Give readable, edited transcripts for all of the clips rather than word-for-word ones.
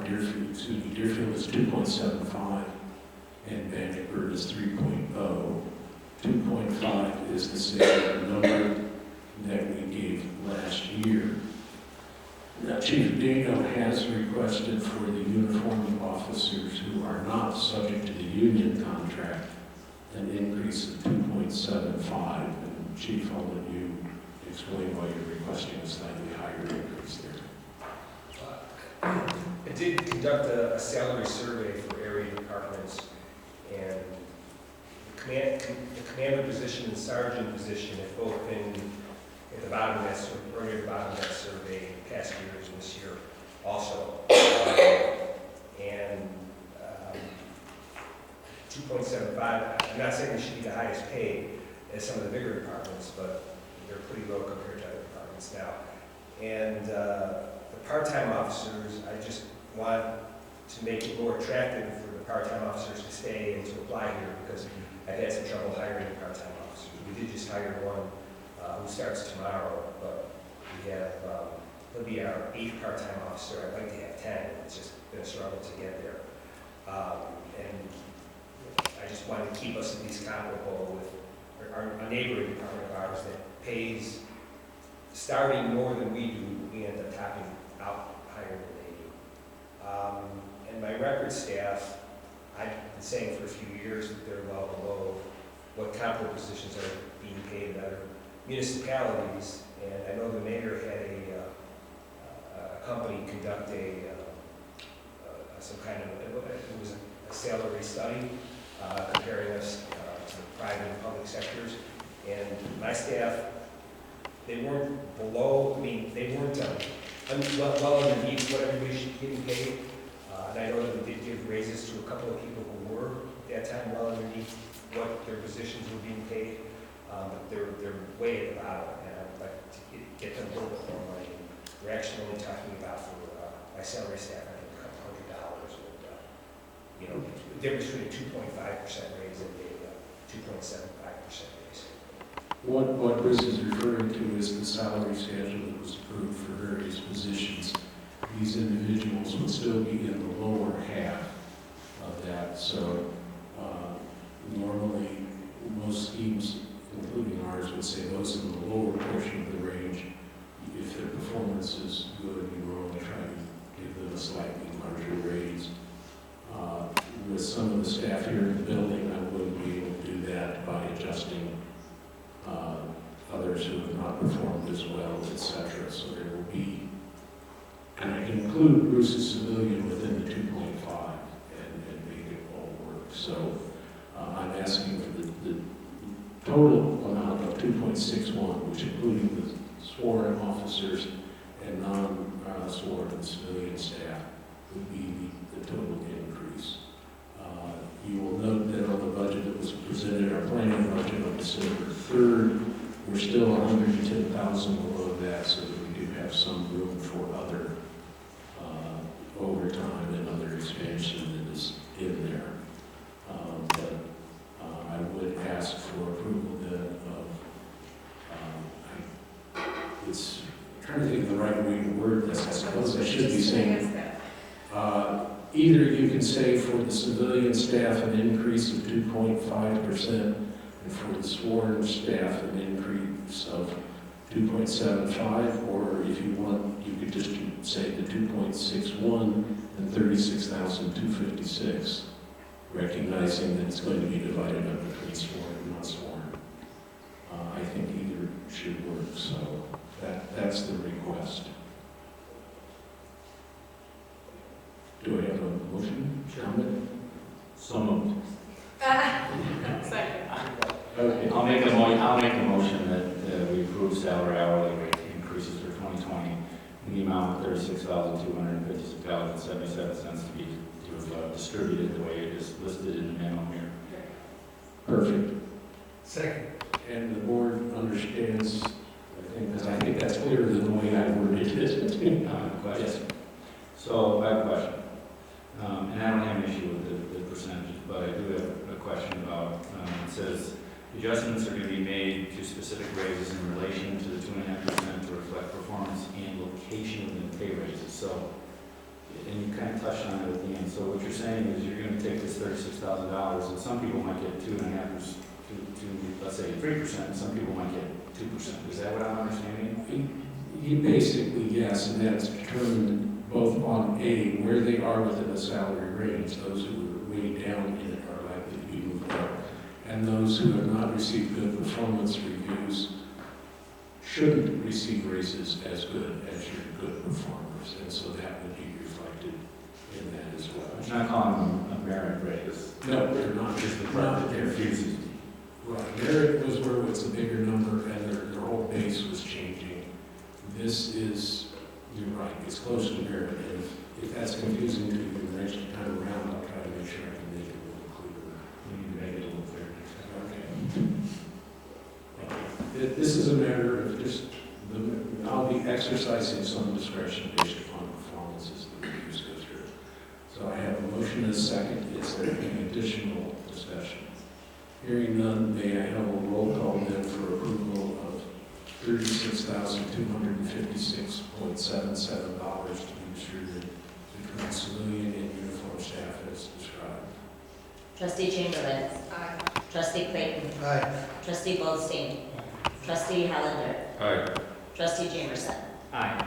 Deerfield is 2.75, and Bannockburn is 3.0. 2.5 is the same number that we gave last year. Now, Chief Dino has requested for the uniformed officers who are not subject to the union contract an increase of 2.75. And Chief, I'll let you explain why you're requesting a slightly higher increase there. I did conduct a salary survey for area departments, and the commander position and sergeant position have both been at the bottom of that survey, or near the bottom of that survey past years and this year also. And 2.75, I'm not saying we should be the highest paid as some of the bigger departments, but they're pretty low compared to other departments now. And the part-time officers, I just want to make it more attractive for the part-time officers to stay and to apply here, because I've had some trouble hiring part-time officers. We did just hire one who starts tomorrow, but we have, he'll be our 8th part-time officer. I'd like to have 10. It's just been a struggle to get there. And I just wanted to keep us at least comparable with our neighboring department of ours that pays starting more than we do. We end up topping out higher than they do. And my record staff, I've been saying for a few years that they're well below what comparable positions are being paid in other municipalities. And I know the mayor had a company conduct some kind of, it was a salary study comparing us to the private and public sectors. And my staff, they weren't below, I mean, they weren't well underneath what everybody should be getting paid. And I know that we did give raises to a couple of people who were at that time well underneath what their positions were being paid. But they're way at the bottom, and I'd like to get them a little bit more money. We're actually only talking about for my salary staff, I think, $200. You know, the difference between a 2.5% raise and a 2.75% raise. What Chris is referring to is the salary schedule that was approved for various positions. These individuals would still be in the lower half of that. So normally most schemes, including ours, would say those in the lower portion of the range, if their performance is good, we will only try to give them a slightly larger raise. With some of the staff here in the building, I wouldn't be able to do that by adjusting others who have not performed as well, etc. So there will be, and I can include Bruce's civilian within the 2.5 and make it all work. So I'm asking for the total amount of 2.61, which including the sworn officers and non-sworn civilian staff would be the total increase. You will note that on the budget that was presented, our planning budget on December 3rd, we're still 110,000 below that, so that we do have some room for other overtime and other expansion that is in there. But I would ask for approval then of, it's trying to think of the right way to word this. I suppose I should be saying, either you can say for the civilian staff an increase of 2.5%, and for the sworn staff an increase of 2.75, or if you want, you could just say the 2.61 and 36,256, recognizing that it's going to be divided up between sworn and not sworn. I think either should work, so that's the request. Do I have a motion? Comment? So moved. Second. Okay. I'll make a motion that we approve salary hourly rate increases for 2020 in the amount of $36,256.77 to be distributed the way it is listed in the memo here. Perfect. Second. And the board understands, I think, because I think that's clearer than the way I worded it. Question. So I have a question. And I don't have an issue with the percentages, but I do have a question about, it says, adjustments are going to be made to specific raises in relation to the 2.5% to reflect performance and location of the pay raises. So and you kind of touched on it at the end, so what you're saying is you're gonna take this $36,000, and some people might get 2.5%, let's say 3%, and some people might get 2%. Is that what I'm understanding? Basically, yes, and that's determined both on A, where they are within the salary range. Those who are way down in it are likely to be moved up. And those who have not received good performance reviews shouldn't receive raises as good as your good performers. And so that would be reflected in that as well. It's not calling them a merit raise. No, they're not. Just the part that confuses me. Right, merit was where it's a bigger number and their whole base was changing. This is, you're right, it's close to merit. And if that's confusing to you the next time around, I'll try to make sure I can make it a little clearer. We need to make it a little clearer. Okay. This is a matter of just, I'll be exercising some discretion based upon performances the reviews go through. So I have a motion and a second. Is there any additional discussion? Hearing none, may I have a roll call then for approval of $36,256.77 to be distributed between civilian and uniform staff as described? Trustee Chamberlain. Aye. Trustee Clayton. Aye. Trustee Goldstein. Trustee Hollander. Aye. Trustee Jamerson. Aye.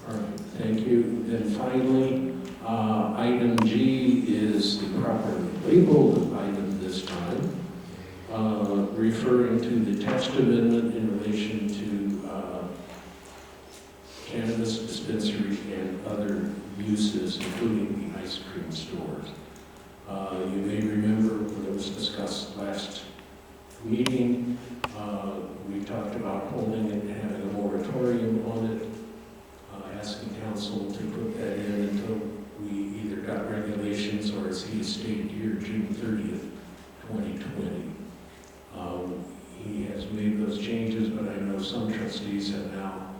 All right, thank you. Then finally, item G is the properly labeled item this time, referring to the text amendment in relation to cannabis dispensary and other uses, including the ice cream stores. You may remember when it was discussed last meeting, we talked about holding it and having a moratorium on it, asking council to put that in until we either got regulations or, as he has stated here, June 30th, 2020. He has made those changes, but I know some trustees have now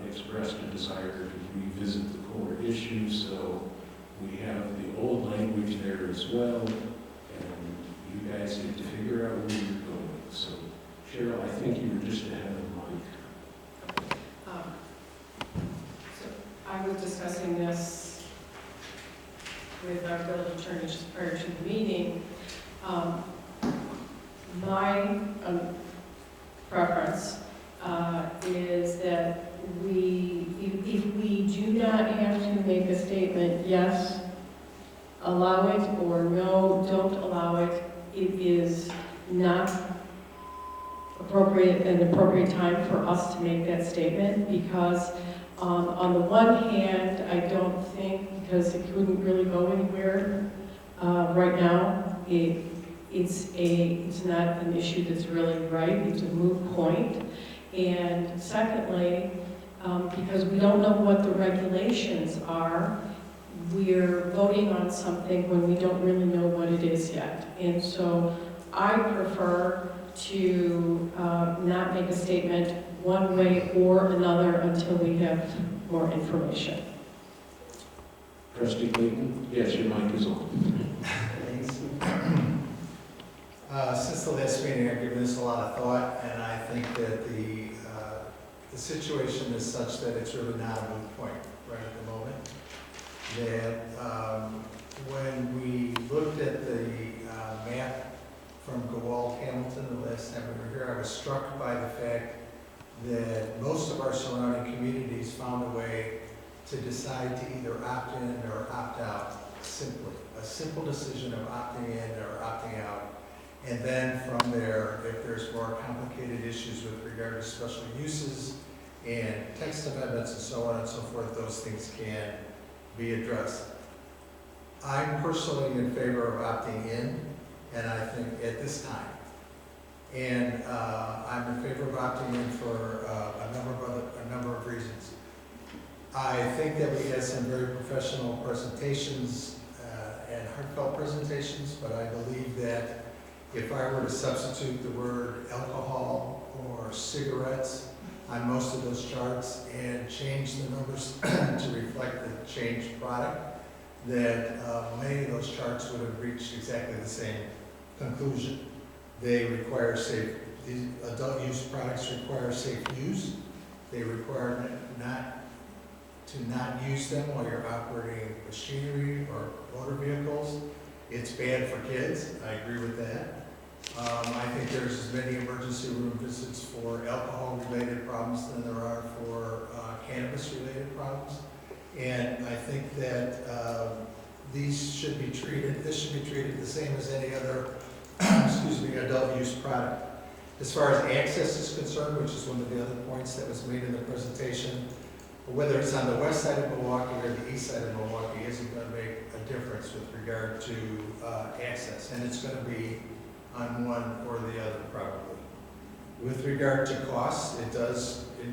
expressed a desire to revisit the core issues, so we have the old language there as well, and you guys get to figure out where you're going. So, Cheryl, I think you were just ahead of Mike. So I was discussing this with our village attorney just prior to the meeting. My preference is that if we do not have to make a statement, yes, allow it, or no, don't allow it, it is not an appropriate time for us to make that statement, because on the one hand, I don't think, because it couldn't really go anywhere right now, it's not an issue that's really right, it's a moot point. And secondly, because we don't know what the regulations are, we're voting on something when we don't really know what it is yet. And so I prefer to not make a statement one way or another until we have more information. Trustee Clayton? Yes, your mic is on. Thanks. Since the last meeting, I've given this a lot of thought, and I think that the situation is such that it's really not a moot point right at the moment. That when we looked at the map from Gowald Hamilton the last time we were here, I was struck by the fact that most of our surrounding communities found a way to decide to either opt in or opt out simply. A simple decision of opting in or opting out. And then from there, if there's more complicated issues with regard to special uses and text amendments and so on and so forth, those things can be addressed. I'm personally in favor of opting in, and I think at this time. And I'm in favor of opting in for a number of reasons. I think that we had some very professional presentations and heartfelt presentations, but I believe that if I were to substitute the word alcohol or cigarettes on most of those charts and change the numbers to reflect the changed product, that many of those charts would have reached exactly the same conclusion. They require safe, these adult use products require safe use. They require not to not use them while you're operating machinery or motor vehicles. It's bad for kids, I agree with that. I think there's as many emergency room visits for alcohol-related problems than there are for cannabis-related problems. And I think that this should be treated the same as any other, excuse me, adult use product. As far as access is concerned, which is one of the other points that was made in the presentation, whether it's on the west side of Milwaukee or the east side of Milwaukee isn't going to make a difference with regard to access. And it's going to be on one or the other probably. With regard to costs,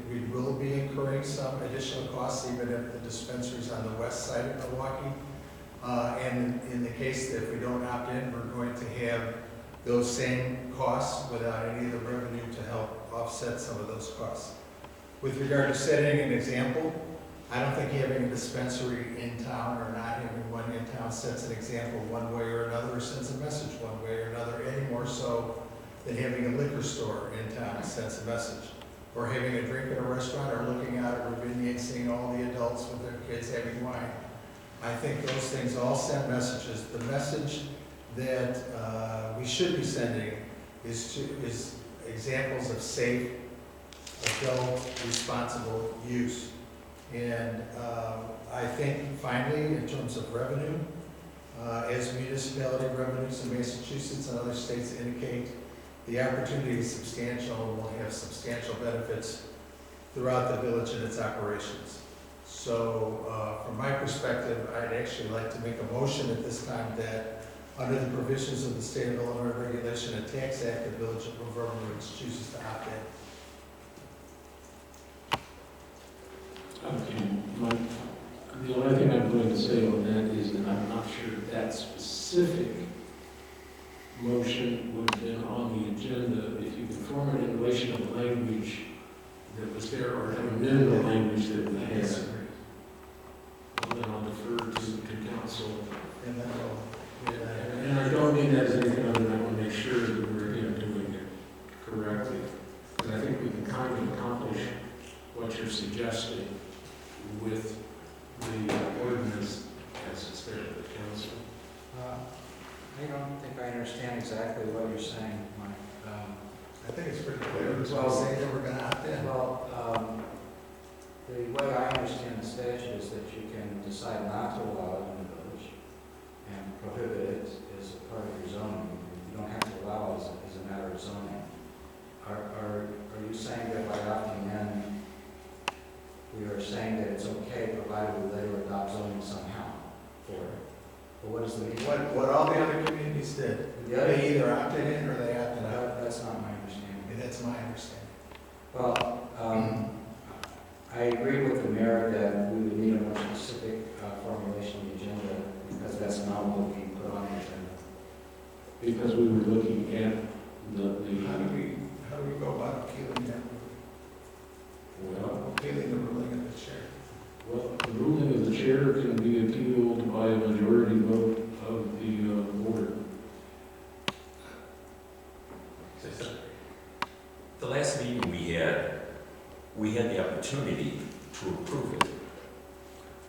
we will be incurring some additional costs even if the dispensary's on the west side of Milwaukee. And in the case that if we don't opt in, we're going to have those same costs without any of the revenue to help offset some of those costs. With regard to setting an example, I don't think having a dispensary in town or not having one in town sets an example one way or another, or sends a message one way or another, any more so than having a liquor store in town sends a message. Or having a drink at a restaurant, or looking out at Ravinia and seeing all the adults with their kids having wine. I think those things all send messages. The message that we should be sending is examples of safe, adult, responsible use. And I think finally, in terms of revenue, as municipality revenues in Massachusetts and other states indicate, the opportunity is substantial and will have substantial benefits throughout the village and its operations. So from my perspective, I'd actually like to make a motion at this time that under the provisions of the State of Illinois Regulation and Tax Act, the Village of New Vernon chooses to opt in. Okay, the only thing I'm going to say on that is that I'm not sure that specific motion would have been on the agenda if you could form it in relation to the language that was there, or amend the language that we had. Well, then I'll defer to council. And then And I don't mean that as anything other than I want to make sure that we're doing it correctly. Because I think we can kind of accomplish what you're suggesting with the ordinance as it's there for the council. I don't think I understand exactly what you're saying, Mike. I think it's pretty clear. It's all saying that we're going to opt in. Well, the way I understand the statute is that you can decide not to allow it in the village and prohibit it as a part of your zoning. You don't have to allow it as a matter of zoning. Are you saying that by opting in, we are saying that it's okay provided we later adopt zoning somehow for it? But what is the meaning? What all the other communities did, they either opted in or they opted out. That's not my understanding. And that's my understanding. Well, I agree with the mayor that we would need a more specific formulation of the agenda because that's not what we put on the agenda. Because we were looking at How do we go about appealing that? well, Appealing the ruling of the chair. well, the ruling of the chair can be appealed by a majority vote of the board. The last meeting we had the opportunity to approve it.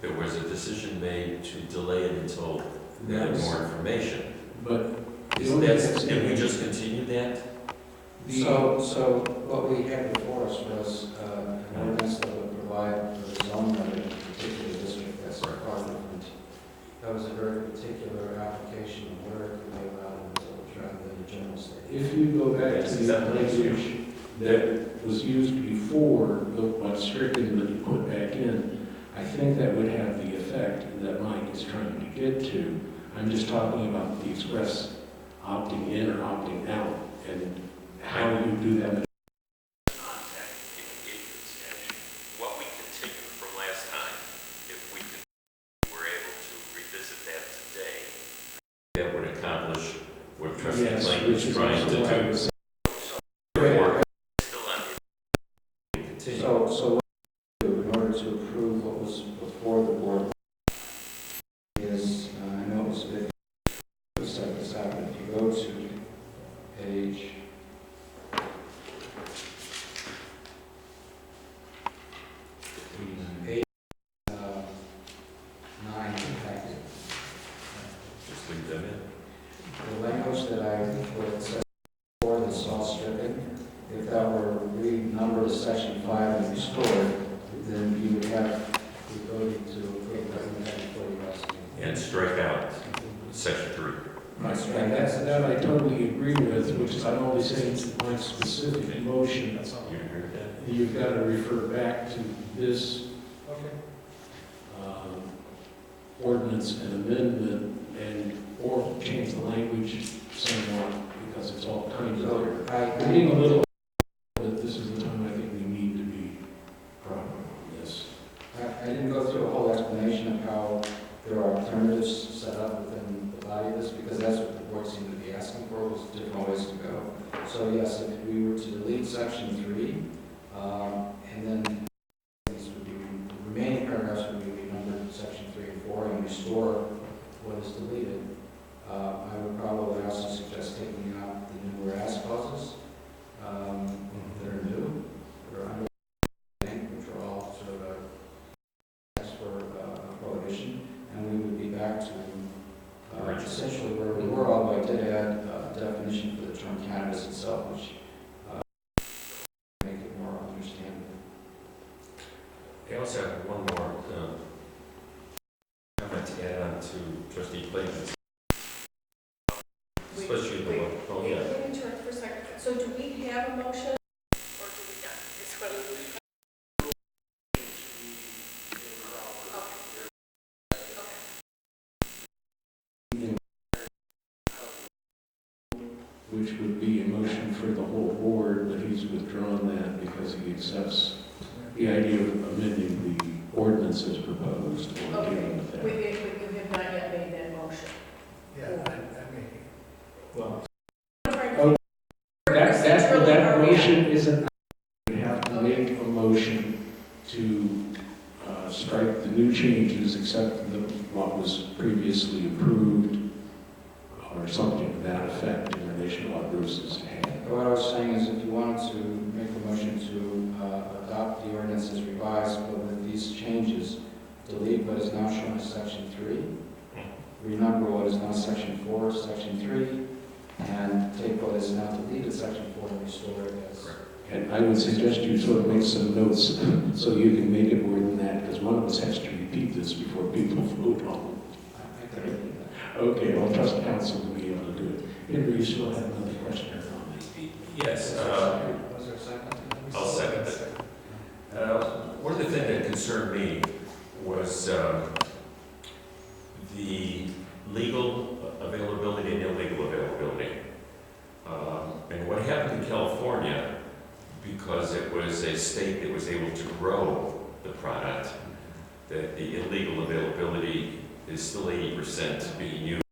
There was a decision made to delay it until we had Yes. more information. But Isn't that, did we just continue that? So what we had before us was an ordinance that would provide for the zoning of a particular district that's far different. That was a very particular application of where it could be allowed in the village rather than the general state. if you go back Yes, to the exactly. language that was used before, what stricken that you put back in, I think that would have the effect that Mike is trying to get to. I'm just talking about the express opting in or opting out, and how you do that. Contact engagement statute. What we continued from last time, if we were able to revisit that today, that would accomplish what Trustee Yes, Blank which was is trying also to what I do. was We're still on the continue. So what we do in order to approve what was before the board is, I know it was a bit, set this out, but if you go to page language that I would say for the salt stripping, if that were renumbered as section 5 and restored, then you would have the ability to approve recommendation for the rest. And strike out section 3. And that I totally agree with, which is I'm only saying my specific motion. You've got to refer back to this ordinance and amendment or change the language somewhat because it's all kind of So there. I'm being a little, but this is the time I think we need to be proper on this. I didn't go through a whole explanation of how there are alternatives set up within the body of this, because that's what the board seemed to be asking for, was different ways to go. So yes, if we were to delete section 3, and then these would be, the remaining paragraphs would be renumbered section 3 and 4 and restore what is deleted, I would probably also suggest taking out the new whereas clauses that are new, that are under, which are all sort of a text for prohibition, and we would be back to essentially where we were, although I did add a definition for the term cannabis itself, which make it more understandable. I also have one more comment to add on to Trustee Clayton's. Especially the one, oh yeah. Let me interrupt for a second. So do we have a motion? Or do we not? It's what we Which would be a motion for the whole board, but he's withdrawn that because he accepts the idea of amending the ordinance as proposed. We're dealing with that. We have not yet made that motion. Yeah, I mean, Well, that motion isn't, you have to make a motion to strike the new changes except what was previously approved or something to that effect in relation to what Bruce has had. What I was saying is if you wanted to make a motion to adopt the ordinance as revised, but with these changes, delete what is now shown as section 3, renumber what is now section 4, section 3, and take what is now deleted, section 4, and restore it as... And I would suggest you sort of make some notes so you can make it more than that, because one of us has to repeat this before people vote on I can repeat that. it. Okay, I'll trust council to be able to do it. Henry, you still have another question or comment? Yes, Was there a second? I'll second it. One of the things that concerned me was the legal availability and illegal availability. And what happened in California, because it was a state that was able to grow the product, that the illegal availability is still 80% being used.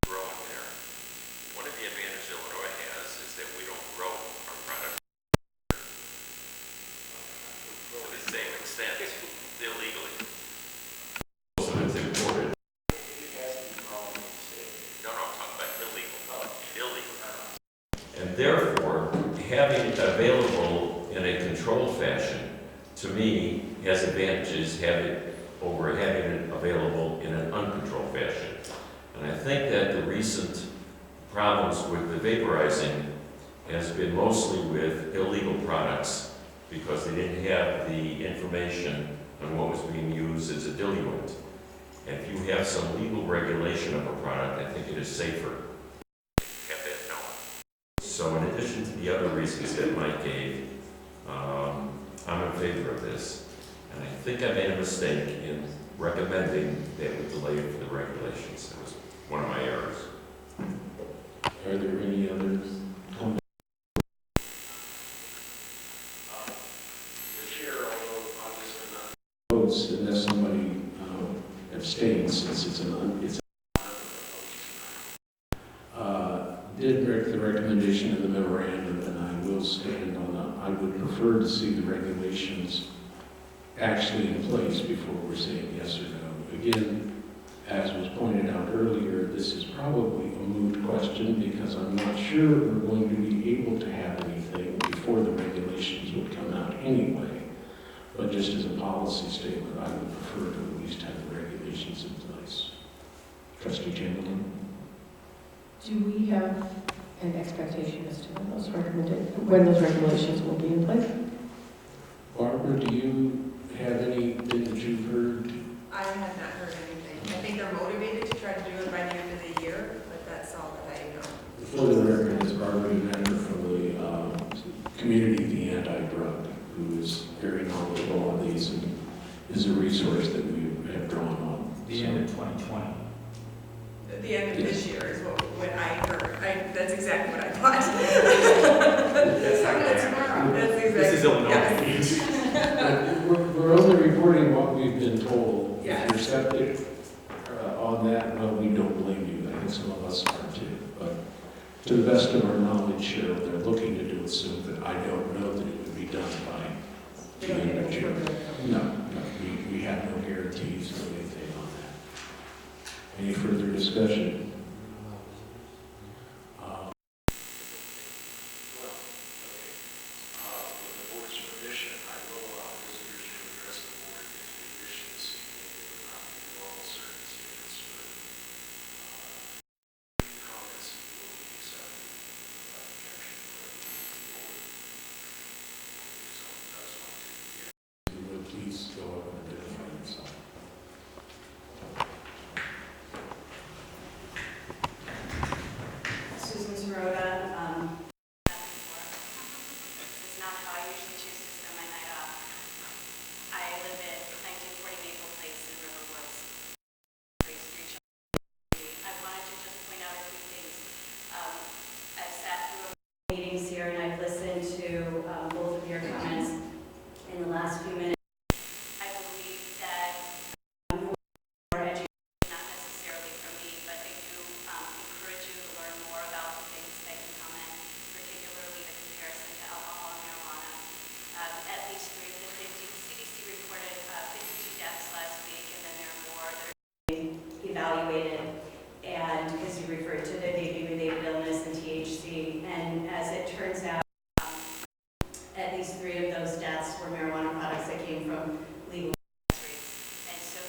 Growing there. One of the advantages Illinois has is that we don't grow our product to the same extent illegally. So it's imported. No, I'm talking about illegal. Illegal. And therefore, having it available in a controlled fashion, to me, has advantages over having it available in an uncontrolled fashion. And I think that the recent problems with the vaporizing has been mostly with illegal products because they didn't have the information on what was being used as a diluent. And if you have some legal regulation of a product, I think it is safer to have that known. So in addition to the other reasons that Mike gave, I'm in favor of this. And I think I made a mistake in recommending that we delay it for the regulations. That was one of my errors. Are there any other comments? The chair, although obviously not. Votes unless somebody abstains, since it's did make the recommendation in the memorandum, and I will stand on that. I would prefer to see the regulations actually in place before we're saying yes or no. Again, as was pointed out earlier, this is probably a moot question because I'm not sure we're going to be able to have anything before the regulations would come out anyway. But just as a policy statement, I would prefer to at least have the regulations in place. Trustee Chamberlain? Do we have an expectation as to when those regulations will be in place? Barbara, do you have anything that you've heard? I have not heard anything. I think they're motivated to try to do it by the end of the year, but that's all that I know. For the record, is Barbara Evander from the community, the anti-drug, who is very knowledgeable on these and is a resource that we have drawn on. The end of 2020. At the end of this year is what I heard. That's exactly what I thought. That's not gonna happen. That's exactly. This is Illinois. Yes. We're only reporting what we've been told. Yes. If you're skeptic on that, well, we don't blame you. I think some of us are too. But to the best of our knowledge, Cheryl, they're looking to do it soon, but I don't know that it would be done by the end of June. No, we have no guarantees or anything on that. Any further discussion? With the board's permission, I will allow visitors to address the board if they wish this evening. It would not be normal circumstances, but comments will be accepted without objection from the board. If someone does want to, you would please go up and identify yourself. Susan Sirota. It's not how I usually choose to spend my night off. I live at 1940 Maple Place in River Woods. I wanted to just point out a few things. I've sat through meetings here and I've listened to both of your comments in the last few minutes. I believe that more education, not necessarily from me, but I do encourage you to learn more about the things that you comment, particularly the comparison to alcohol and marijuana. At least 3 of the 50, CDC reported 52 deaths last week, and then there are more that are being evaluated. And because you referred to the baby-related illness and THC, and as it turns out, at least 3 of those deaths were marijuana products that came from legal dispensaries. And so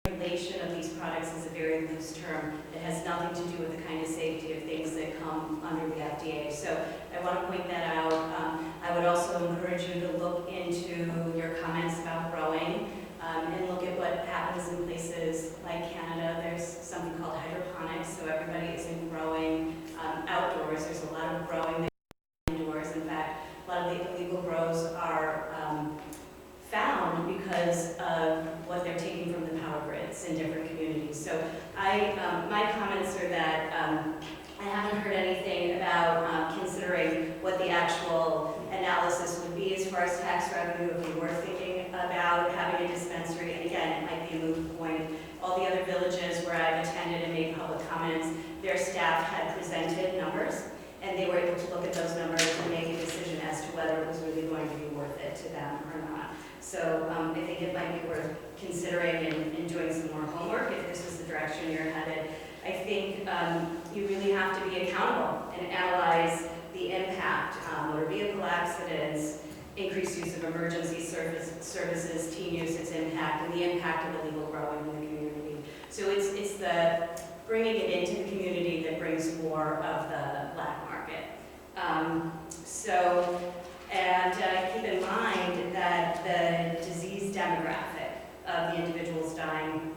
the regulation of these products is a very loose term. It has nothing to do with the kind of safety of things that come under the FDA. So I want to point that out. I would also encourage you to look into your comments about growing and look at what happens in places like Canada. There's something called hydroponics, so everybody isn't growing outdoors. There's a lot of growing indoors. In fact, a lot of the illegal grows are found because of what they're taking from the power grids in different communities. So my comments are that I haven't heard anything about considering what the actual analysis would be as far as tax revenue if we were thinking about having a dispensary. And again, it might be a moot point. All the other villages where I've attended and made public comments, their staff had presented numbers, and they were able to look at those numbers and make a decision as to whether it was really going to be worth it to them or not. So I think it might be worth considering and doing some more homework if this is the direction you're headed. I think you really have to be accountable and analyze the impact, motor vehicle accidents, increased use of emergency services, teen use, its impact, and the impact of illegal growing in the community. So it's the bringing it into the community that brings more of the black market. And keep in mind that the disease demographic of the individuals dying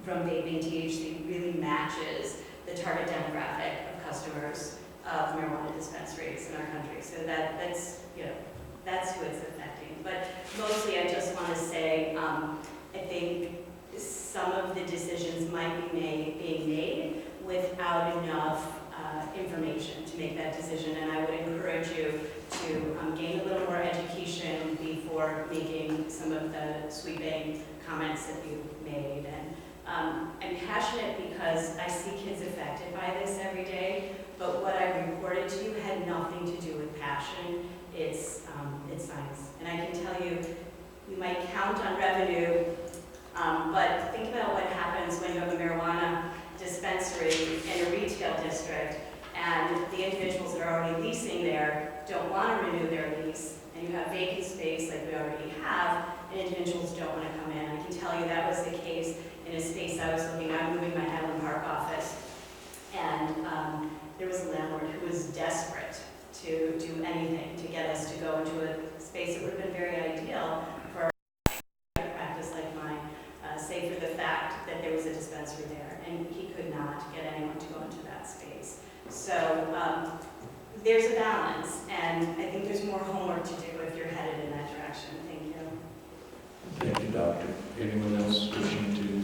from vaping THC really matches the target demographic of customers of marijuana dispensaries in our country. So that's who it's affecting. But mostly I just want to say, I think some of the decisions might be being made without enough information to make that decision. And I would encourage you to gain a little more education before making some of the sweeping comments that you've made. And I'm passionate because I see kids affected by this every day, but what I reported to you had nothing to do with passion. It's science. And I can tell you, we might count on revenue, but think about what happens when you have a marijuana dispensary in a retail district and the individuals that are already leasing there don't want to renew their lease, and you have vacant space like we already have, and individuals don't want to come in. I can tell you that was the case in a space I was looking at. I'm moving my Highland Park office, and there there was a dispensary there, and he could not get anyone to go into that space. So there's a balance, and I think there's more homework to do if you're headed in that direction. Thank you. Thank you, Doctor. Anyone else wishing to?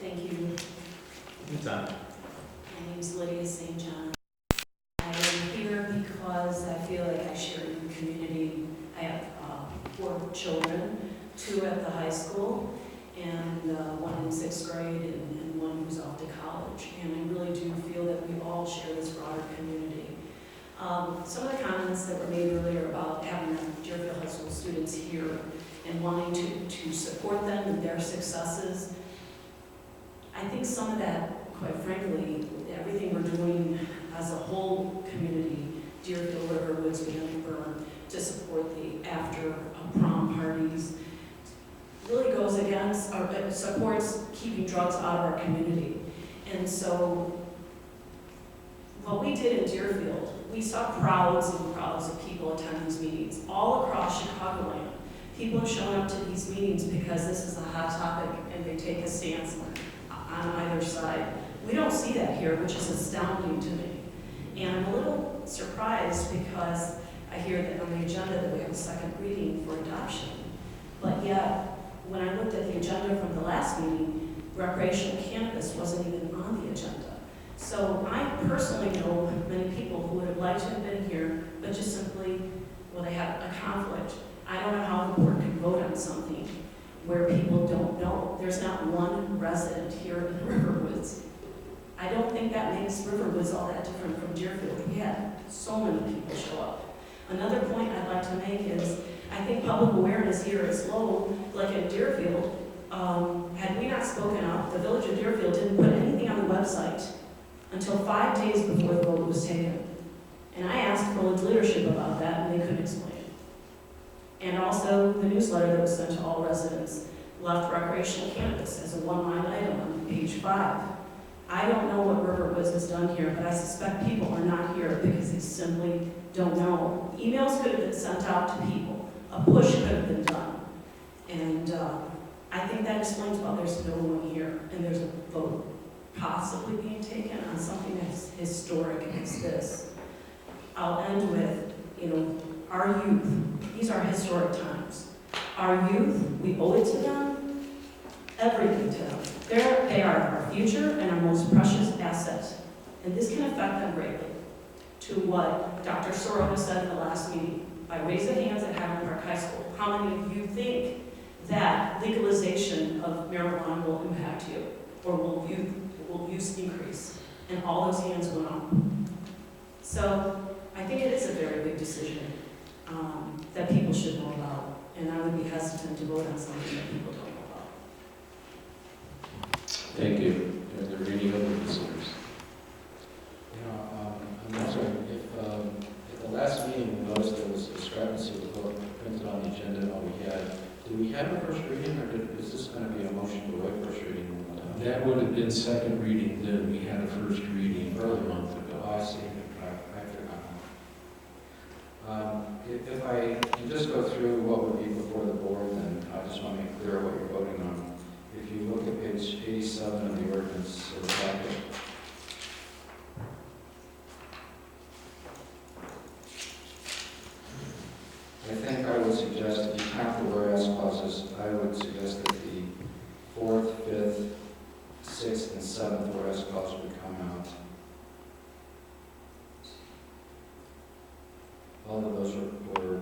Thank you. It's on. My name's Lydia St. John. I am here because I feel like I share in the community. I have 4 children, 2 at the high school, and 1 in 6th grade, and 1 who's off to college. And I really do feel that we all share this broader community. Some of the comments that were made earlier about having our Deerfield High School students here and wanting to support them in their successes, I think some of that, quite frankly, everything we're doing as a whole community, Deerfield, Riverwoods, Vandenberg, to support the after prom parties, really goes against, or it supports keeping drugs out of our community. And so, what we did in Deerfield, we saw crowds and crowds of people attend these meetings all across Chicagoland. People have shown up to these meetings because this is a hot topic and they take a stance on either side. We don't see that here, which is astounding to me. And I'm a little surprised because I hear that on the agenda that we have a second reading for adoption. But yet, when I looked at the agenda from the last meeting, recreational cannabis wasn't even on the agenda. So I personally know many people who would have liked to have been here, but just simply, well, they had a conflict. I don't know how the board can vote on something where people don't know. There's not one resident here in Riverwoods. I don't think that makes Riverwoods all that different from Deerfield. We had so many people show up. Another point I'd like to make is, I think public awareness here is low, like in Deerfield. Had we not spoken up, the village of Deerfield didn't put anything on the website until 5 days before the vote was taken. And I asked village leadership about that, and they couldn't explain it. And also, the newsletter that was sent to all residents left recreational cannabis as a one-line item on page 5. I don't know what Riverwoods has done here, but I suspect people are not here because they simply don't know. Emails could have been sent out to people. A push could have been done. And I think that explains why there's no one here and there's a vote possibly being taken on something as historic as this. I'll end with, our youth. These are historic times. Our youth, we owe it to them, everything to them. They are our future and our most precious asset. And this can affect them greatly. To what Dr. Sorota said in the last meeting, by raise of hands at Highland Park High School, how many of you think that legalization of marijuana will impact you? Or will use increase? And all those hands went up. So I think it is a very big decision that people should know about. And I would be hesitant to vote on something that people don't know about. Thank you. Are there any other visitors? I'm wondering if the last meeting we noticed there was a discrepancy with what printed on the agenda and what we had. Did we have a first reading, or is this going to be a motion to waive first reading? That would have been second reading then. We had a first reading early a month ago. Oh, I see. I forgot. If I can just go through what would be before the board, then I just want to make clear what you're voting on. If you look at page 87 of the ordinance of the packet, I think I would suggest, if you count the whereas clauses, I would suggest that the 4th, 5th, 6th, and 7th whereas clause would come out. All of those were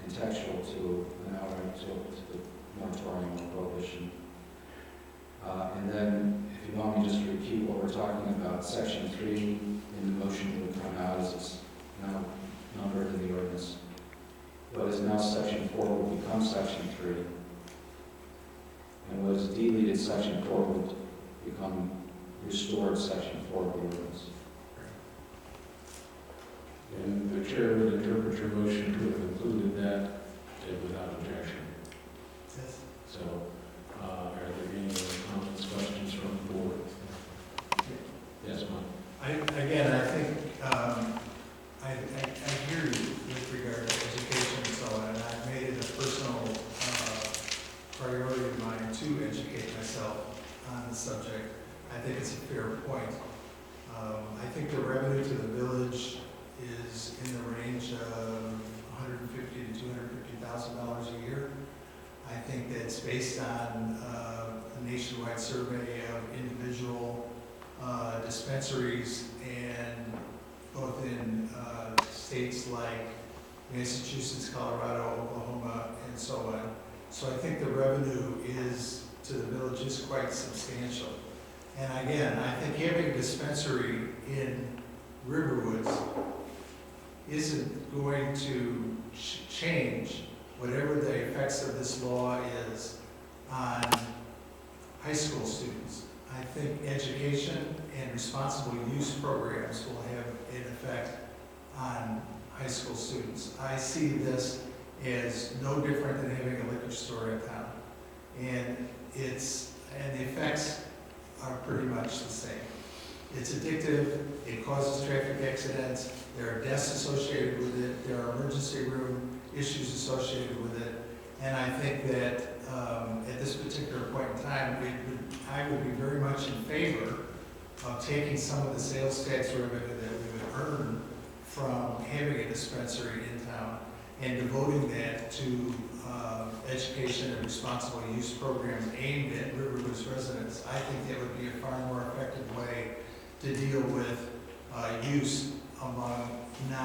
contextual to an outright to the moratorium or prohibition. And then, if you want me to just repeat what we're talking about, section 3 in the motion would come out as it's now numbered in the ordinance. What is now section 4 will become section 3. And what is deleted section 4 would become restored section 4 of the ordinance. And the chair would interpret your motion to have included that without objection. Yes. So, are there any other comments, questions from the board? Yes, Mike? Again, I think, I hear you with regard to education and so on, and I've made it a personal priority of mine to educate myself on the subject. I think it's a fair point. I think the revenue to the village is in the range of $150,000 to $250,000 a year. I think that's based on a nationwide survey of individual dispensaries, and both in states like Massachusetts, Colorado, Oklahoma, and so on. So I think the revenue is, to the village, is quite substantial. And again, I think having a dispensary in Riverwoods isn't going to change whatever the effects of this law is on high school students. I think education and responsible use programs will have an effect on high school students. I see this as no different than having a liquor store in town. And the effects are pretty much the same. It's addictive, it causes traffic accidents, there are deaths associated with it, there are emergency room issues associated with it. And I think that at this particular point in time, I would be very much in favor of taking some of the sales tax revenue that we would earn from having a dispensary in town and devoting that to education and responsible use programs aimed at Riverwoods residents. I think that would be a far more effective way to deal with use among the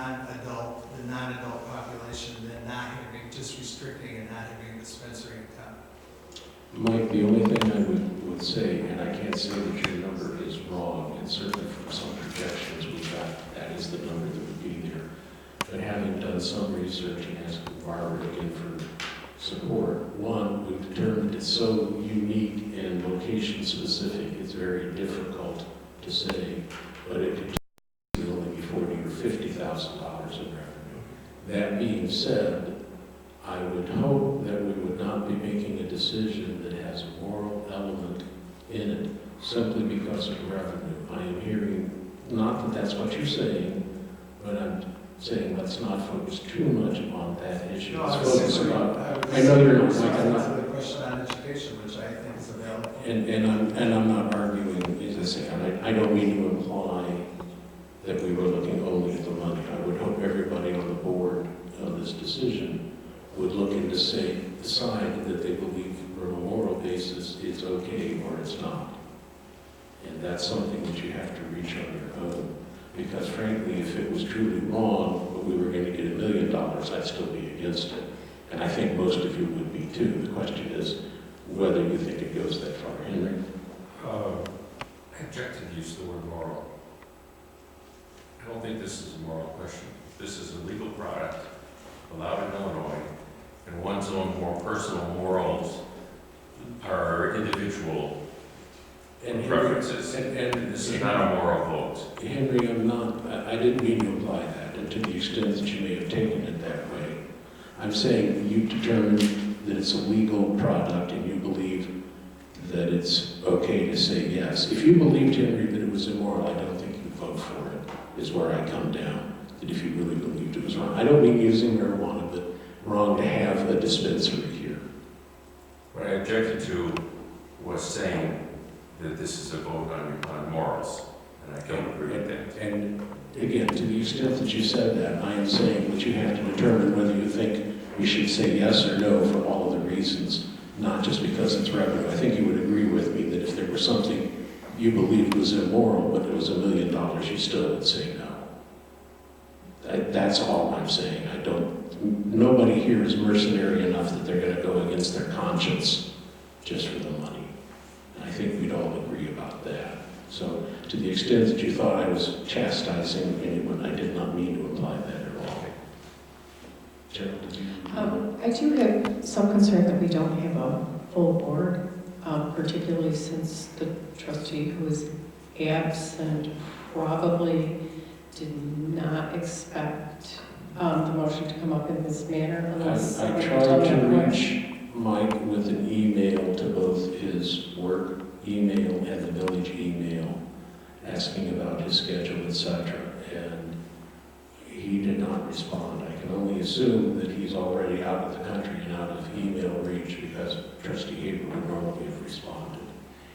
non-adult population than not having, just restricting and not having a dispensary in town. Mike, the only thing I would say, and I can't say that your number is wrong, and certainly from some projections we got, that is the number that would be there. But having done some research and asking Barbara again for support, one, we've determined it's so unique and location specific, it's very difficult to say, but it could only be $40,000 or $50,000 in revenue. That being said, I would hope that we would not be making a decision that has a moral element in it simply because of revenue. I am hearing, not that that's what you're saying, but I'm saying let's not focus too much on that issue. No, Let's focus about, I know you're not, Mike, I'm not. to the question on education, which I think is a valid point. And I'm not arguing, as I say, I don't mean to imply that we were looking only at the money. I would hope everybody on the board on this decision would look and to say, decide that they believe from a moral basis it's okay or it's not. And that's something that you have to reach on your own. Because frankly, if it was truly wrong, but we were going to get $1 million, I'd still be against it. And I think most of you would be too. The question is whether you think it goes that far. Henry? I object to the use of the word moral. I don't think this is a moral question. This is a legal product allowed in Illinois, and one's own more personal morals are individual preferences. And this is not a moral vote. Henry, I didn't mean to imply that, and to the extent that you may have taken it that way. I'm saying you determined that it's a legal product and you believe that it's okay to say yes. If you believed, Henry, that it was immoral, I don't think you'd vote for it, is where I come down. That if you really believed it was wrong. I don't mean using marijuana, but wrong to have a dispensary here. What I objected to was saying that this is a vote on morals, and I don't agree with that. And again, to the extent that you said that, I am saying that you have to determine whether you think we should say yes or no for all of the reasons, not just because it's revenue. I think you would agree with me that if there was something you believed was immoral, but it was $1 million, you still would say no. That's all I'm saying. Nobody here is mercenary enough that they're going to go against their conscience just for the money. And I think we'd all agree about that. So to the extent that you thought I was chastising anyone, I did not mean to imply that at all. Gerald, did you? I do have some concern that we don't have a full board, particularly since the trustee who is absent probably did not expect the motion to come up in this manner unless I somebody tried told to him what. reach Mike with an email to both his work email and the village email, asking about his schedule, etc., and he did not respond. I can only assume that he's already out of the country and out of email reach because Trustee Haber would normally have responded.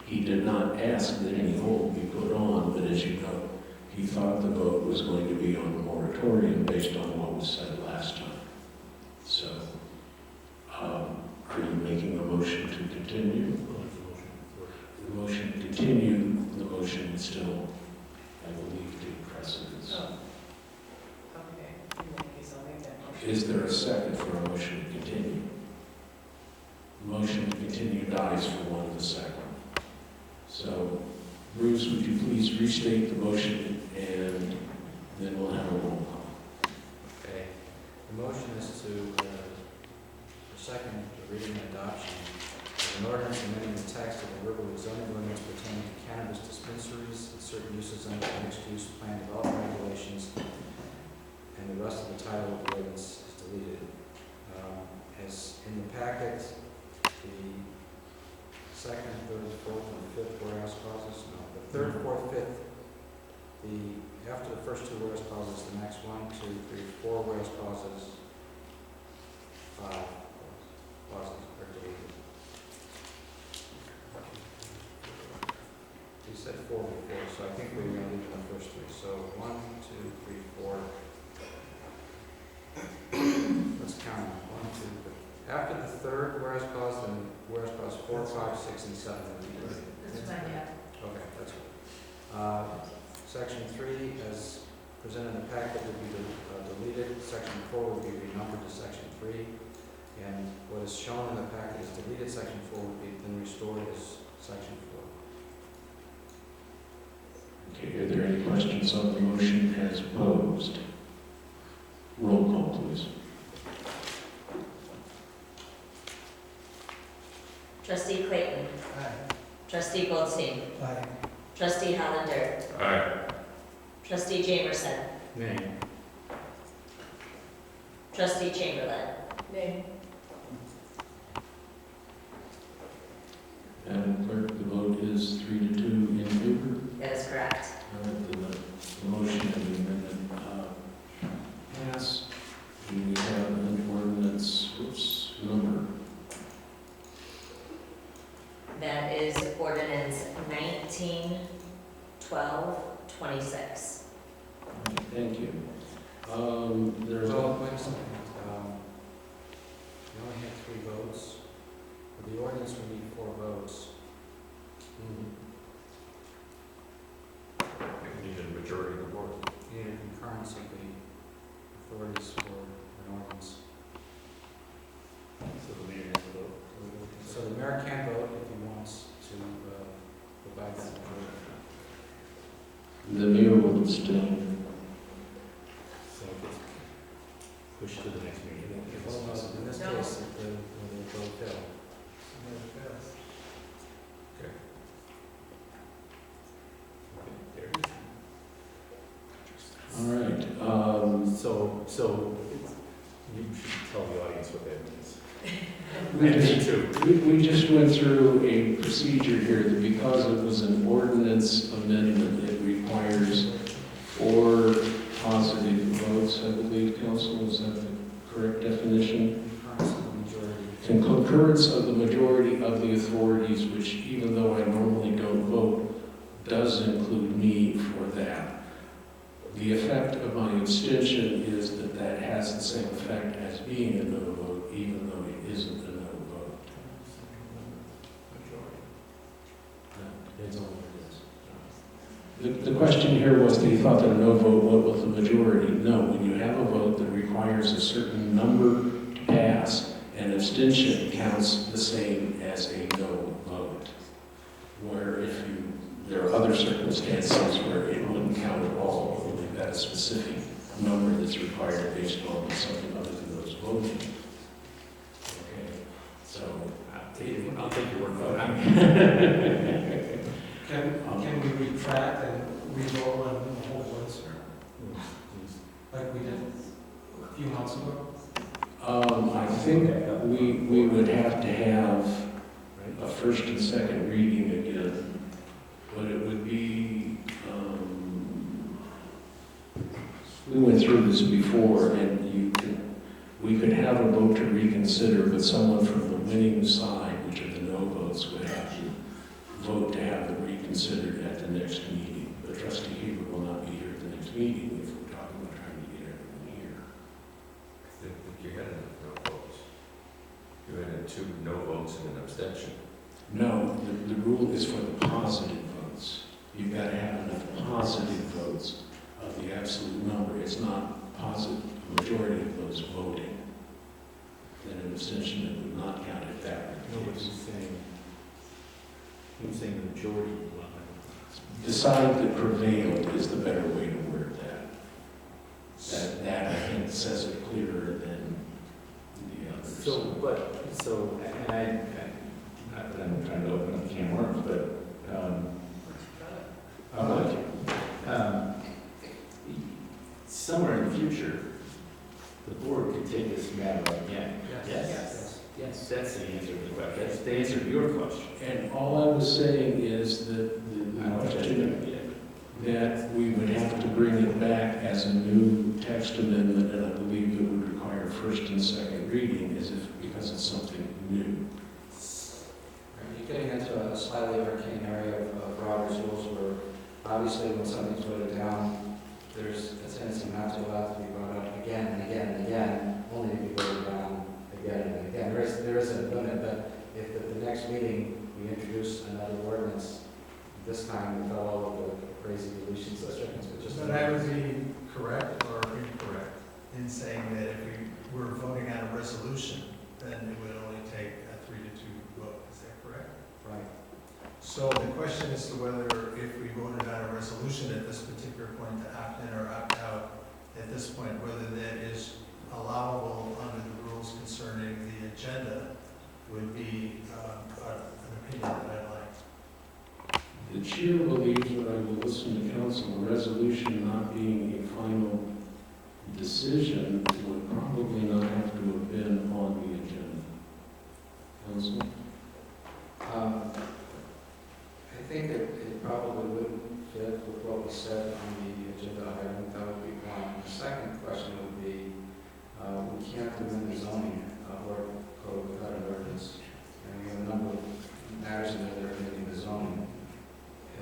He did not ask that any hold be put on, but as you know, he thought the vote was going to be on a moratorium based on what was said last time. So, are you making a motion to continue? The motion to continue, the motion would still, I believe, take precedence. Okay, in that case, I'll make that motion. Is there a second for a motion to continue? The motion to continue dies for want of a second. So, Bruce, would you please restate the motion, and then we'll have a roll call. Okay. The motion is to, for second reading and adoption, of an ordinance amending the text of the Riverwood zoning ordinance pertaining to cannabis dispensaries and certain uses under the mixed-use plan development regulations, and the rest of the title of the ordinance is deleted. As in the packet, the second, third, fourth, and fifth whereas clauses, no, the third, fourth, fifth, after the first two whereas clauses, the next 1, 2, 3, 4 whereas clauses, 5 clauses are deleted. You said 4 before, so I think we're going to leave the first three. So 1, 2, 3, 4. Let's count them. 1, 2, 3. After the third whereas clause, then whereas clause 4, 5, 6, and 7 would be deleted. That's fine, yeah. Okay, that's good. Section 3, as presented in the packet, would be deleted. Section 4 would be renumbered to Section 3. And what is shown in the packet is deleted. Section 4 would be then restored as Section 4. Okay, are there any questions on the motion as posed? Roll call, please. Trustee Clayton. Aye. Trustee Goldstein. Aye. Trustee Hollander. Aye. Trustee Jamerson. Nay. Trustee Chamberlain. Nay. Madam Clerk, the vote is 3-2 in favor. That is correct. The motion and the amendment pass. Do we have an ordinance, number? That is ordinance 19-12-26. Thank you. There's Well, wait a second. We only had 3 votes. For the ordinance, we need 4 votes. We need a majority of the board. We need a concurrence of the authorities for an ordinance. So the mayor has a vote. So the mayor can vote if he wants to provide that majority. the mayor will abstain. So it gets pushed to the next meeting. Well, no, in this No. case, if the vote failed. There it is. All right. So you should tell the audience what that means. We just, we just went through a procedure here that because it was an ordinance amendment, it requires 4 positive votes, I believe, Council, is that the correct definition? Concurrence of the majority. Concurrence of the majority of the authorities, which even though I normally don't vote, does include me for that. The effect of my abstention is that that has the same effect as being a no vote, even though it isn't a no vote. Depends on what it is. The question here was that he thought that a no vote, what was the majority? No, when you have a vote that requires a certain number to pass, an abstention counts the same as a no vote. Where if there are other circumstances where it wouldn't count at all, when you've got a specific number that's required based on something other than those voting. Okay, so. I'll take your word for it. Can we retract and re-roll on the whole list, like we did a few months ago? I think we would have to have a first and second reading again, but it would be, we went through this before, and we could have a vote to reconsider, but someone from the winning side, which are the no votes, would have to vote to have it reconsidered at the next meeting. But Trustee Hebert will not be here at the next meeting if we're talking about trying to get everyone here. I think you had enough no votes. You had 2 no votes and an abstention. No, the rule is for the positive votes. You've got to have enough positive votes of the absolute number. It's not positive, majority of those voting. Then an abstention that would not count if that were the Nobody's case. saying, who's saying the majority? Decide that prevailed is the better way to word that. That I think says it clearer than the others. So, not that I'm trying to open up a can of worms, but, I'm not. Somewhere in the future, the board could take this matter up again. Yes. Yes, that's the answer to the question. That's the answer to your question. And all I was saying is that I don't question that we would have to bring it back as a new text amendment, and I believe it would require first and second reading, because it's something new. You're getting into a slightly arcane area of Robert's rules where obviously when something's voted down, there's a tendency not to allow it to be brought up again and again and again, only to be voted down again and again. There is a limit, but if at the next meeting we introduce another ordinance, this time we fell all of the crazy deletions, restrictions, but just. But I would be correct or incorrect in saying that if we were voting on a resolution, then it would only take a 3-2 vote. Is that correct? Right. So the question is to whether if we voted on a resolution at this particular point to opt in or opt out, at this point, whether that is allowable under the rules concerning the agenda would be an opinion that I'd like. The chair believes, but I will listen to council, a resolution not being a final decision would probably not have to have been on the agenda. Council? I think it probably wouldn't fit with what we said on the agenda item. That would be one. The second question would be, we can't amend the zoning or code without an ordinance. And we have a number of matters in there that are amending the zoning.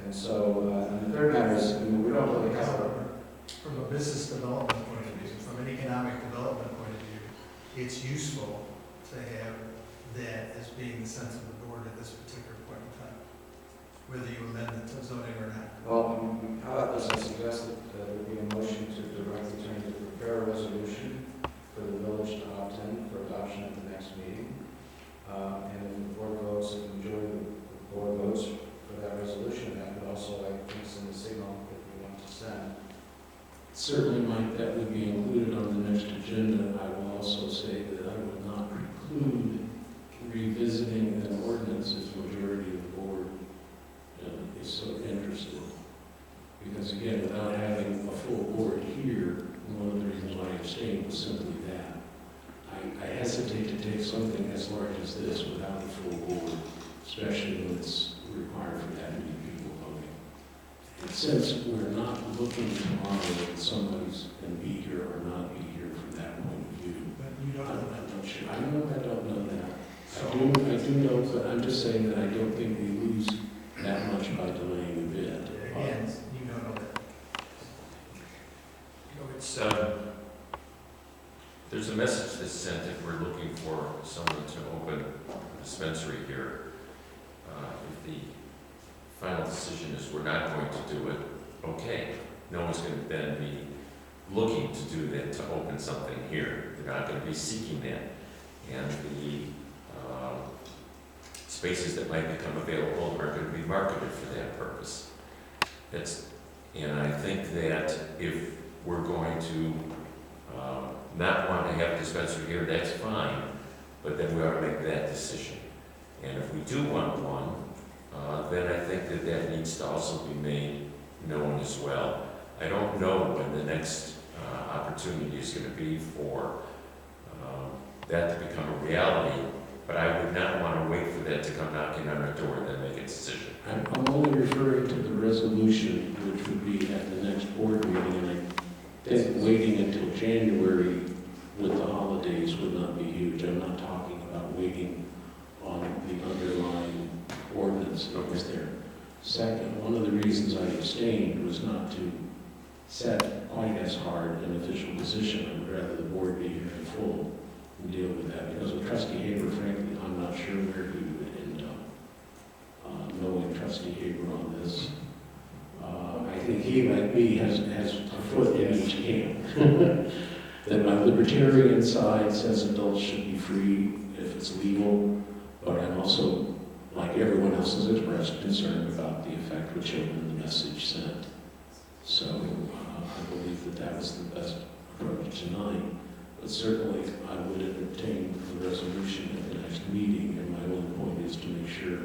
And so, and the third matter is, we don't really have From a business development point of view, from an economic development point of view, it's useful to have that as being the sense of the board at this particular point in time, whether you amend the zoning or not. Well, how about this, I suggest that there would be a motion to direct the attorney to prepare a resolution for the village to opt in for adoption at the next meeting. And if the board votes, if the majority of the board votes for that resolution, that would also, I think, send a signal that we want to send. Certainly, Mike, that would be included on the next agenda. I will also say that I would not preclude revisiting an ordinance if the majority of the board is so interested. Because again, without having a full board here, one of the reasons why I abstained was simply that. I hesitate to take something as large as this without a full board, especially when it's required for that many people voting. And since we're not looking tomorrow that somebody's going to be here or not be here from that point of view, But you don't know that. I'm not sure. I don't know that. I do know, but I'm just saying that I don't think we lose that much by delaying a bit. Again, you don't know that. It's, there's a message that's sent if we're looking for someone to open a dispensary here. If the final decision is we're not going to do it, okay. No one's going to then be looking to do that, to open something here. They're not going to be seeking that. And the spaces that might become available are going to be marketed for that purpose. And I think that if we're going to not want to have a dispensary here, that's fine, but then we ought to make that decision. And if we do want one, then I think that that needs to also be made known as well. I don't know when the next opportunity is going to be for that to become a reality, but I would not want to wait for that to come knocking on our door and then make a decision. I'm only referring to the resolution, which would be at the next board meeting, and I think wait language. I'm not talking about waiting on the underlying ordinance that was there. Second, one of the reasons I abstained was not to set quite as hard an official position. I would rather the board be here in full and deal with that, because with Trustee Haber, frankly, I'm not sure where he would end up. Knowing Trustee Haber on this, I think he, like me, has a foot in each camp. That my libertarian side says adults should be free if it's legal, but I'm also, like everyone else has expressed, concerned about the effect of children and the message sent. So I believe that that was the best approach tonight. But certainly, I would entertain the resolution at the next meeting, and my only point is to make sure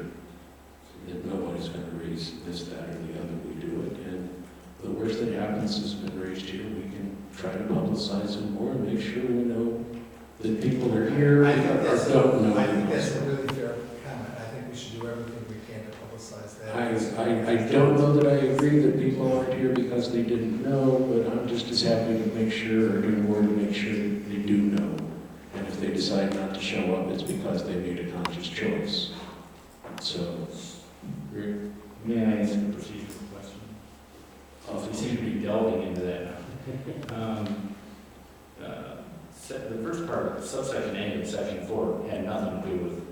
that nobody's going to raise this, that, or the other. We do it, and the worst that happens has been raised here. We can try to publicize it more and make sure we know that people are here. I think that's, don't know. I think that's a really fair comment. I think we should do everything we can to publicize that. I don't know that I agree that people aren't here because they didn't know, but I'm just as happy to make sure, or do more to make sure that they do know. And if they decide not to show up, it's because they made a conscious choice. So, May I ask a procedural question? You seem to be delving into that now. The first part, subsection A of section 4, had nothing to do with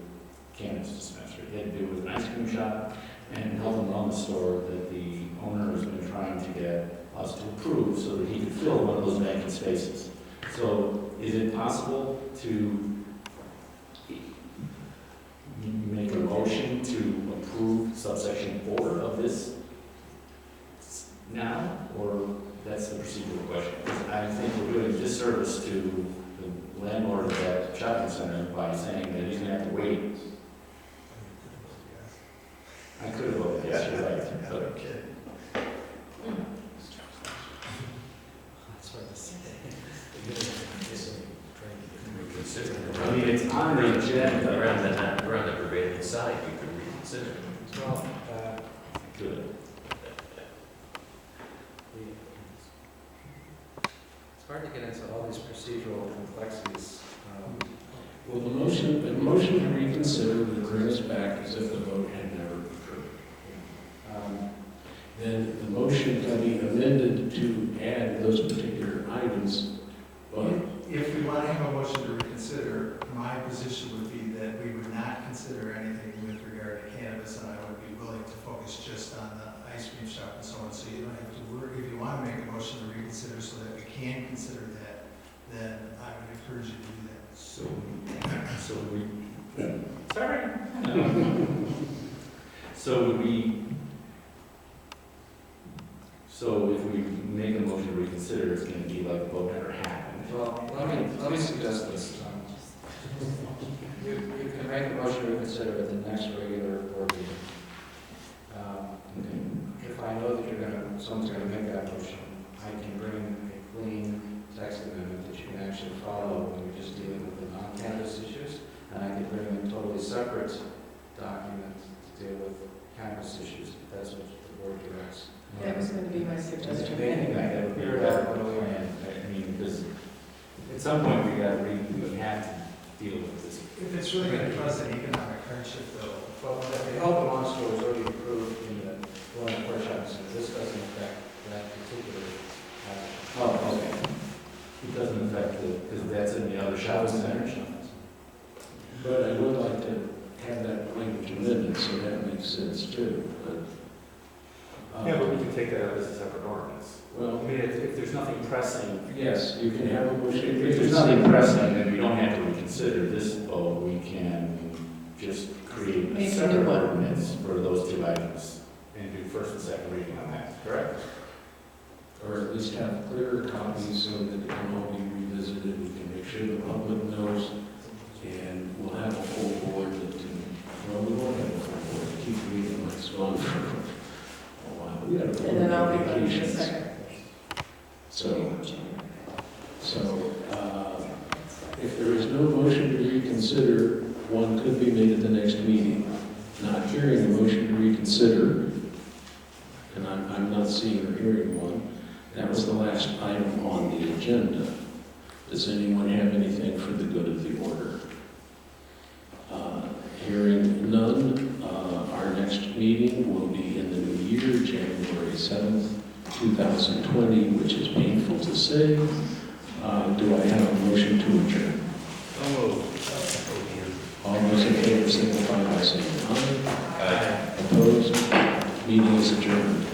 cannabis dispensary. It had to do with an ice cream shop and health and wellness store that the owner has been trying to get us to approve so that he could fill one of those vacant spaces. So is it possible to make a motion to approve subsection 4 of this now, or that's the procedural question? I think we're doing a disservice to the landlord of that shopping center by saying that he's gonna have to wait. I could have voted yes, you're right, but Okay. I mean, it's on the agenda. We're on the prevailing side, we could reconsider. Well, Good. it's hard to get into all these procedural complexities. well, the motion to reconsider would bring us back as if the vote had never occurred. Then the motion can be amended to add those particular items, but If we want to have a motion to reconsider, my position would be that we would not consider anything with regard to cannabis, and I would be willing to focus just on the ice cream shop and so on, so you don't have to worry. If you want to make a motion to reconsider so that we can consider that, then I would encourage you to do that. So we, sorry. So if we make a motion to reconsider, it's gonna be like the vote never happened. Well, let me suggest this. You can make a motion to reconsider at the next regular board meeting. If I know that someone's gonna make that motion, I can bring a clean text amendment that you can actually follow when we're just dealing with the non-cannabis issues, and I can bring a totally separate document to deal with cannabis issues, if that's what the board directs. That was going to be my suggestion. Anything like that would be a better plan. I mean, because at some point we have to deal with this. If it's really going to cause an economic hardship, though, Well, the health and wellness store is already approved in the Royal Pork so this doesn't affect that particular. Oh, okay. It doesn't affect because that's in the other shopping center. But I would like to have that language amended, so that makes sense too. But, Yeah, but we can take that out as a separate ordinance. well, I mean, if there's nothing pressing, yes, you can have a motion. if there's nothing pressing, then we don't have to reconsider this vote. We can just create a Make a new separate one. ordinance for those two items and do first and second reading on that, correct? Or at least have clearer copies so that it can all be revisited. We can make sure the public knows, and we'll have a full board that can, well, we won't have a full board. Keep reading, like it's gone for a while. We got a And then I'll be on the vacations. second. So, if there is no motion to reconsider, one could be made at the next meeting. Not hearing a motion to reconsider, and I'm not seeing or hearing one, that was the last item on the agenda. Does anyone have anything for the good of the order? Hearing none, our next meeting will be in the new year, January 7th, 2020, which is painful to say. Do I have a motion to adjourn? All those in favor signify by saying aye. Opposed? Meeting is adjourned.